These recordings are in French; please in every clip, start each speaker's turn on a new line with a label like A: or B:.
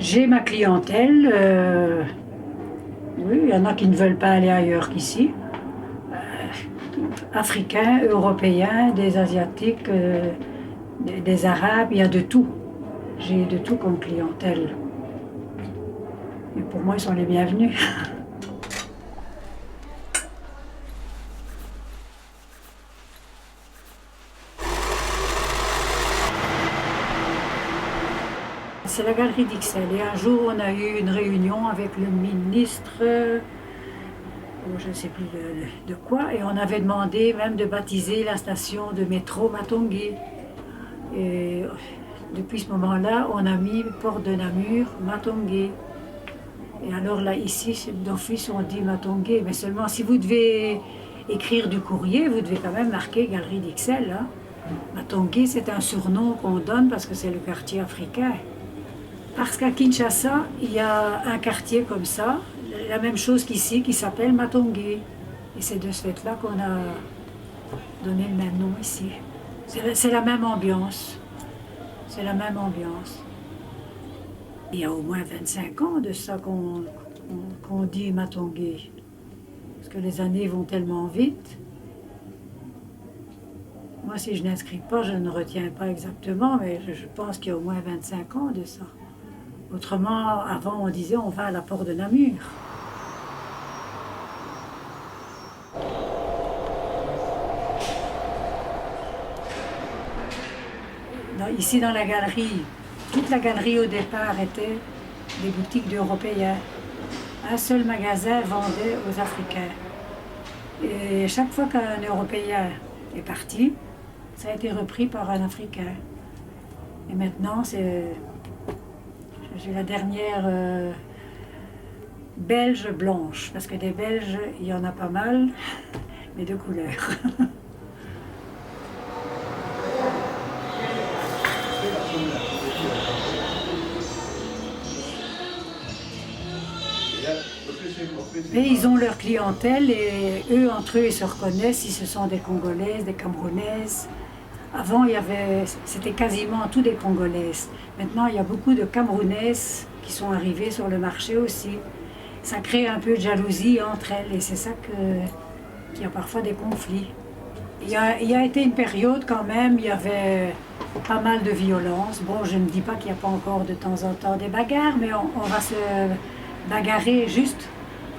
A: J'ai ma clientèle. Oui, il y en a qui ne veulent pas aller ailleurs qu'ici. Africains, Européens, des Asiatiques, des Arabes, il y a de tout. J'ai de tout comme clientèle. Et pour moi, ils sont les bienvenus. C'est la galerie d'Ixelles. Et un jour, on a eu une réunion avec le ministre, je ne sais plus de quoi, et on avait demandé même de baptiser la station de métro Matongué. Et depuis ce moment-là, on a mis Porte de Namur, Matongué. Et alors là, ici, d'office, on dit Matongué. Mais seulement, si vous devez écrire du courrier, vous devez quand même marquer Galerie d'Ixelles. Hein. Matongué, c'est un surnom qu'on donne parce que c'est le quartier africain. Parce qu'à Kinshasa, il y a un quartier comme ça, la même chose qu'ici, qui s'appelle Matongué. Et c'est de ce fait-là qu'on a donné le même nom ici. C'est la même ambiance. C'est la même ambiance. Il y a au moins 25 ans de ça qu'on dit Matongué. Parce que les années vont tellement vite. Moi, si je n'inscris pas, je ne retiens pas exactement, mais je pense qu'il y a au moins 25 ans de ça. Autrement, avant, on disait on va à la Porte de Namur. Ici, dans la galerie, toute la galerie au départ était des boutiques d'Européens. Un seul magasin vendait aux Africains. Et chaque fois qu'un Européen est parti, ça a été repris par un Africain. Et maintenant, j'ai la dernière belge blanche, parce que des Belges, il y en a pas mal, mais de couleur. Mais ils ont leur clientèle et eux, entre eux, ils se reconnaissent si ce sont des Congolaises, des Camerounaises. Avant, c'était quasiment tout des Congolaises. Maintenant, il y a beaucoup de Camerounaises qui sont arrivées sur le marché aussi. Ça crée un peu de jalousie entre elles et c'est ça qu'il y a parfois des conflits. Il y a été une période quand même, il y avait pas mal de violence. Bon, je ne dis pas qu'il n'y a pas encore de temps en temps des bagarres, mais on va se bagarrer juste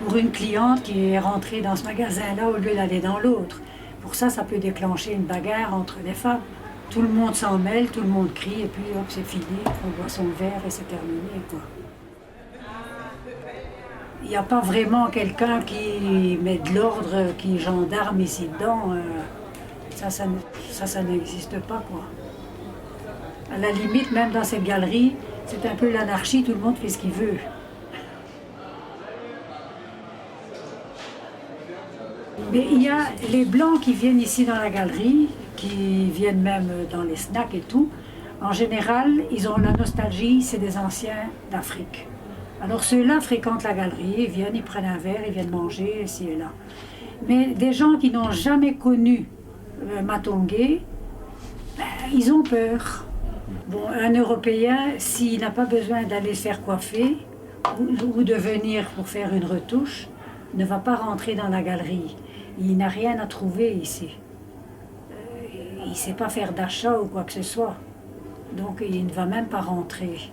A: pour une cliente qui est rentrée dans ce magasin-là au lieu d'aller dans l'autre. Pour ça, ça peut déclencher une bagarre entre les femmes. Tout le monde s'en mêle, tout le monde crie, et puis hop, c'est fini, on boit son verre et c'est terminé, quoi. Il n'y a pas vraiment quelqu'un qui met de l'ordre, qui est gendarme ici dedans. Ça n'existe pas, quoi. À la limite, même dans cette galerie, c'est un peu l'anarchie, tout le monde fait ce qu'il veut. Mais il y a les Blancs qui viennent ici dans la galerie, qui viennent même dans les snacks et tout. En général, ils ont la nostalgie, c'est des anciens d'Afrique. Alors ceux-là fréquentent la galerie, ils viennent, ils prennent un verre, ils viennent manger ici et là. Mais des gens qui n'ont jamais connu Matongué, ben, ils ont peur. Bon, un Européen, s'il n'a pas besoin d'aller se faire coiffer ou de venir pour faire une retouche, ne va pas rentrer dans la galerie. Il n'a rien à trouver ici. Il ne sait pas faire d'achat ou quoi que ce soit. Donc il ne va même pas rentrer.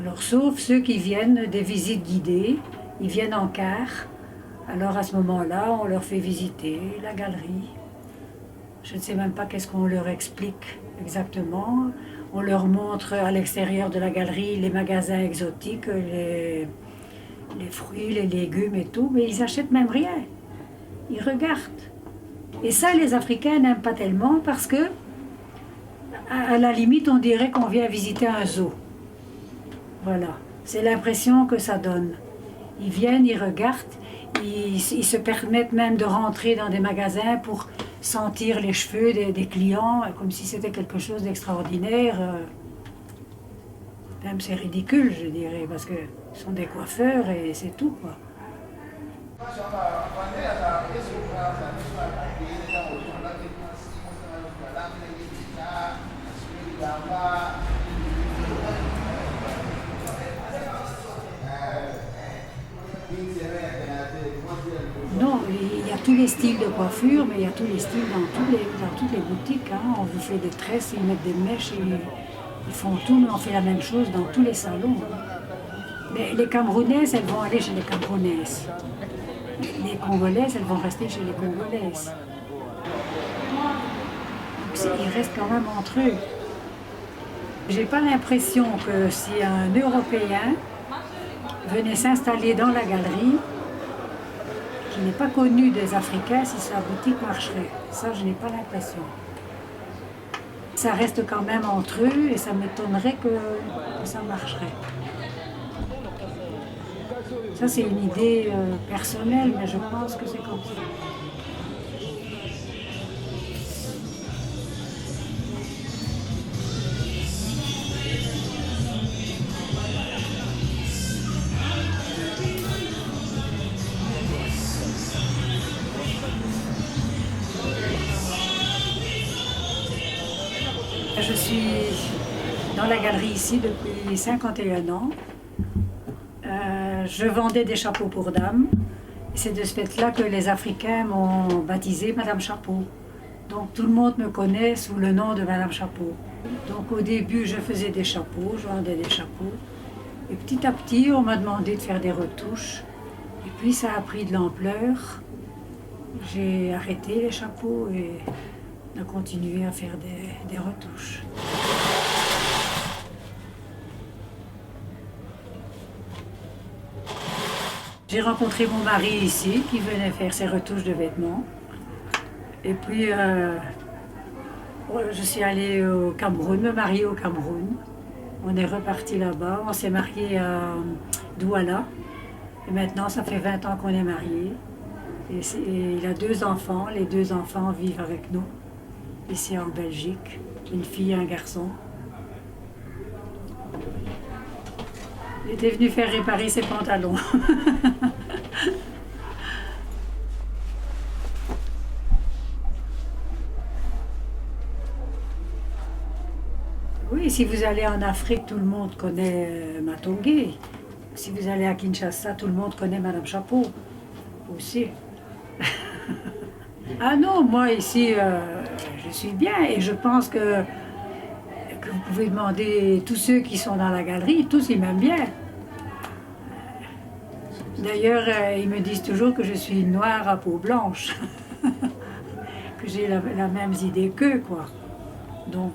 A: Alors sauf ceux qui viennent des visites guidées, ils viennent en car. Alors à ce moment-là, on leur fait visiter la galerie. Je ne sais même pas qu'est-ce qu'on leur explique exactement. On leur montre à l'extérieur de la galerie les magasins exotiques, les fruits, les légumes et tout, mais ils n'achètent même rien. Ils regardent. Et ça, les Africains n'aiment pas tellement parce que, à la limite, on dirait qu'on vient visiter un zoo. Voilà. C'est l'impression que ça donne. Ils viennent, ils regardent, ils se permettent même de rentrer dans des magasins pour sentir les cheveux des clients, comme si c'était quelque chose d'extraordinaire. Même c'est ridicule, je dirais, parce que ce sont des coiffeurs et c'est tout, quoi. tous les styles de coiffure, mais il y a tous les styles dans toutes les boutiques. Hein. On vous fait des tresses, ils mettent des mèches, ils font tout, mais on fait la même chose dans tous les salons. Mais les Camerounaises, elles vont aller chez les Camerounaises. Les Congolaises, elles vont rester chez les Congolaises. Donc, ils restent quand même entre eux. J'ai pas l'impression que si un Européen venait s'installer dans la galerie, qui n'est pas connu des Africains, si sa boutique marcherait. Ça, je n'ai pas l'impression. Ça reste quand même entre eux et ça m'étonnerait que ça marcherait. Ça, c'est une idée personnelle, mais je pense que c'est comme ça. Je suis dans la galerie ici depuis 51 ans. Je vendais des chapeaux pour dames. C'est de ce fait-là que les Africains m'ont baptisée Madame Chapeau. Donc tout le monde me connaît sous le nom de Madame Chapeau. Donc au début, je faisais des chapeaux, je vendais des chapeaux. Et petit à petit, on m'a demandé de faire des retouches. Et puis ça a pris de l'ampleur. J'ai arrêté les chapeaux et on a continué à faire des retouches. J'ai rencontré mon mari ici, qui venait faire ses retouches de vêtements. Et puis, je suis allée au Cameroun, me marier au Cameroun. On est reparti là-bas, on s'est marié à Douala. Et maintenant, ça fait 20 ans qu'on est mariés. Et il a 2 enfants, les 2 enfants vivent avec nous, ici en Belgique, une fille et un garçon. Il était venu faire réparer ses pantalons. Oui, si vous allez en Afrique, tout le monde connaît Matongé. Si vous allez à Kinshasa, tout le monde connaît Madame Chapeau aussi. Ah non, moi ici, je suis bien et je pense que vous pouvez demander tous ceux qui sont dans la galerie, tous ils m'aiment bien. D'ailleurs, ils me disent toujours que je suis noire à peau blanche, que j'ai la même idée qu'eux, quoi. Donc,